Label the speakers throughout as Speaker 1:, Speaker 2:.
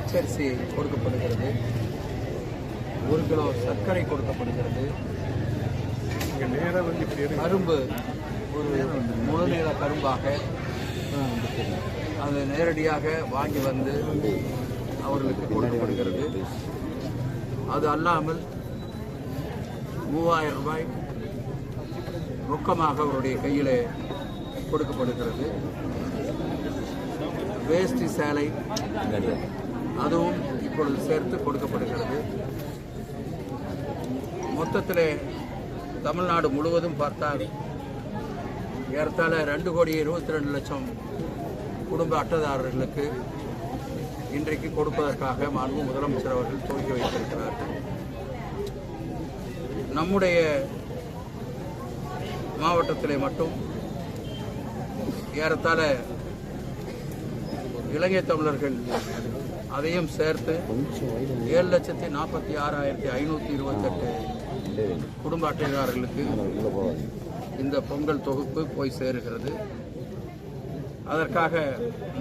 Speaker 1: பச்சரிசி கொடுக்கப்படுகிறது, 1 கிலோ சர்க்கரை கொடுக்கப்படுகிறது, கரும்பு ஒரு முழுநீள கரும்பாக அது நேரடியாக வாங்கி வந்து அவர்களுக்கு கொடுக்கப்படுகிறது. அது அல்லாமல் 3000 ரூபாய் ரொக்கமாக அவருடைய கையில் கொடுக்கப்படுகிறது. வேஷ்டி சேலை அதுவும் இப்பொழுது சேர்த்து கொடுக்கப்படுகிறது. மொத்தத்தில் தமிழ்நாடு முழுவதும் பார்த்தால் ஏறத்தாழ 2,22,00,000 குடும்ப அட்டைதாரர்களுக்கு இன்றைக்கு கொடுப்பதற்காக மாண்பு முதலமைச்சர் அவர்கள் துவக்கி வைத்திருக்கிறார்கள். நம்முடைய மாவட்டத்திலே மட்டும் ஏறத்தாழ இலங்கை தமிழர்கள் அதையும் சேர்த்து 7,46,528 குடும்ப அட்டைதாரர்களுக்கு இந்த பொங்கல் தொகுப்பு போய் சேருகிறது. அதற்காக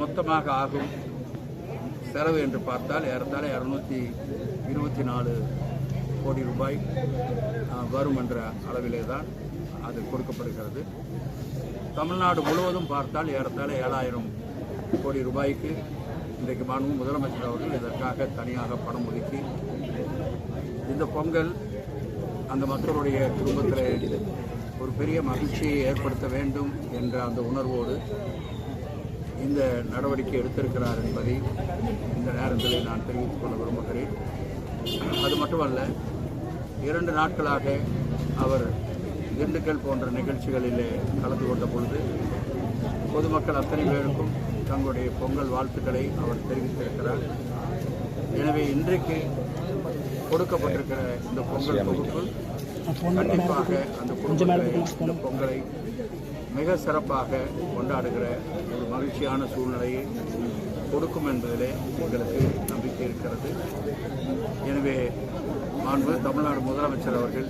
Speaker 1: மொத்தமாக ஆகும் செலவு என்று பார்த்தால் ஏறத்தாழ 224 கோடி ரூபாய் வரும் என்ற அளவிலே தான் அது கொடுக்கப்படுகிறது. தமிழ்நாடு முழுவதும் பார்த்தால் ஏறத்தாழ 7,000 கோடி ரூபாய்க்கு இன்றைக்கு மாண்பு முதலமைச்சர் அவர்கள் இதற்காக தனியாக பணம் ஒதுக்கி இந்த பொங்கல் அந்த மக்களுடைய குடும்பத்தில் ஒரு பெரிய மகிழ்ச்சியை ஏற்படுத்த வேண்டும் என்ற அந்த உணர்வோடு இந்த நடவடிக்கை எடுத்திருக்கிறார் என்பதை இந்த நேரத்தில் நான் தெரிவித்துக் கொள்ள விரும்புகிறேன். அது மட்டுமல்ல, 2 நாட்களாக அவர் திண்டுக்கல் போன்ற நிகழ்ச்சிகளிலே கலந்து கொண்ட பொழுது பொதுமக்கள் அத்தனை பேருக்கும் தங்களுடைய பொங்கல் வாழ்த்துக்களை அவர் தெரிவித்திருக்கிறார். எனவே இன்றைக்கு கொடுக்கப்பட்டிருக்கிற இந்த பொங்கல் தொகுப்பு கண்டிப்பாக அந்த குடும்பங்களை இந்த பொங்கலை மிக சிறப்பாக கொண்டாடுகிற ஒரு மகிழ்ச்சியான சூழ்நிலையை கொடுக்கும் என்பதிலே எங்களுக்கு நம்பிக்கை இருக்கிறது. எனவே மாண்பு தமிழ்நாடு முதலமைச்சர் அவர்கள்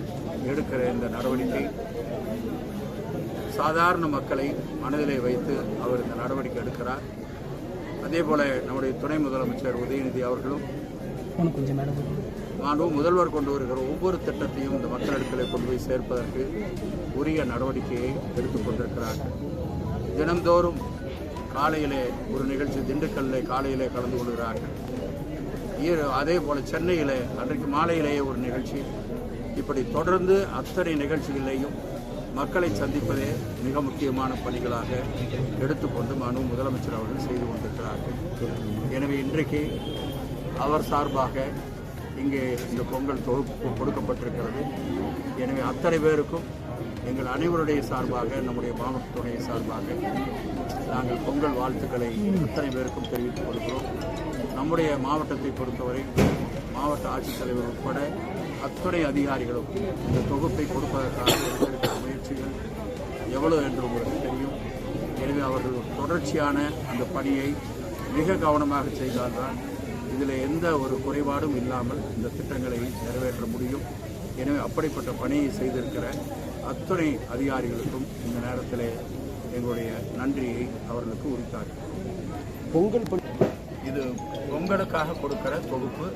Speaker 1: எடுக்கிற இந்த நடவடிக்கை சாதாரண மக்களை மனதிலே வைத்து அவர் இந்த நடவடிக்கை எடுக்கிறார். அதே போல நம்முடைய துணை முதலமைச்சர் உதயநிதி அவர்களும் மாண்பு முதல்வர் கொண்டு வருகிற ஒவ்வொரு திட்டத்தையும் இந்த மக்களிடத்தில் கொண்டு போய் சேர்ப்பதற்கு உரிய நடவடிக்கையை எடுத்துக்கொண்டிருக்கிறார்கள். தினந்தோறும் காலையிலே ஒரு நிகழ்ச்சி திண்டுக்கல்லில் காலையிலே கலந்து கொள்கிறார்கள். அதே போல சென்னையில் அன்றைக்கு மாலையிலேயே ஒரு நிகழ்ச்சி. இப்படி தொடர்ந்து அத்தனை நிகழ்ச்சிகளிலேயும் மக்களை சந்திப்பதே மிக முக்கியமான பணிகளாக எடுத்துக்கொண்டு மாண்பு முதலமைச்சர் அவர்கள் செய்து கொண்டிருக்கிறார்கள். எனவே இன்றைக்கு அவர் சார்பாக இங்கே இந்த பொங்கல் தொகுப்பு கொடுக்கப்பட்டிருக்கிறது. எனவே அத்தனை பேருக்கும் எங்கள் அனைவருடைய சார்பாக நம்முடைய மாவட்டத்துடைய சார்பாக நாங்கள் பொங்கல் வாழ்த்துக்களை அத்தனை பேருக்கும் தெரிவித்துக் கொள்கிறோம். நம்முடைய மாவட்டத்தை பொறுத்தவரை மாவட்ட ஆட்சித்தலைவர் உட்பட அத்துணை அதிகாரிகளும் இந்த தொகுப்பை கொடுப்பதற்காக எடுத்திருக்கிற முயற்சிகள் எவ்வளவு என்று உங்களுக்கு தெரியும். எனவே அவர்கள் தொடர்ச்சியான அந்த பணியை மிக கவனமாக செய்தால்தான் இதில் எந்த ஒரு குறைபாடும் இல்லாமல் இந்த திட்டங்களை நிறைவேற்ற முடியும். எனவே அப்படிப்பட்ட பணியை செய்திருக்கிற அத்துணை அதிகாரிகளுக்கும் இந்த நேரத்தில் எங்களுடைய நன்றியை அவர்களுக்கு உரித்தார்கள். இது பொங்கலுக்காக கொடுக்கிற தொகுப்பு.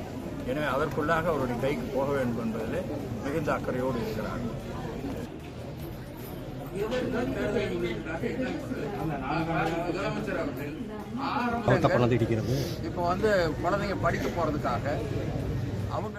Speaker 1: எனவே அதற்குள்ளாக அவருடைய கைக்கு போக வேண்டும் என்பதில் மிகுந்த அக்கறையோடு இருக்கிறார். இப்போ குழந்தைங்க படிக்க போறதுக்காக அவங்க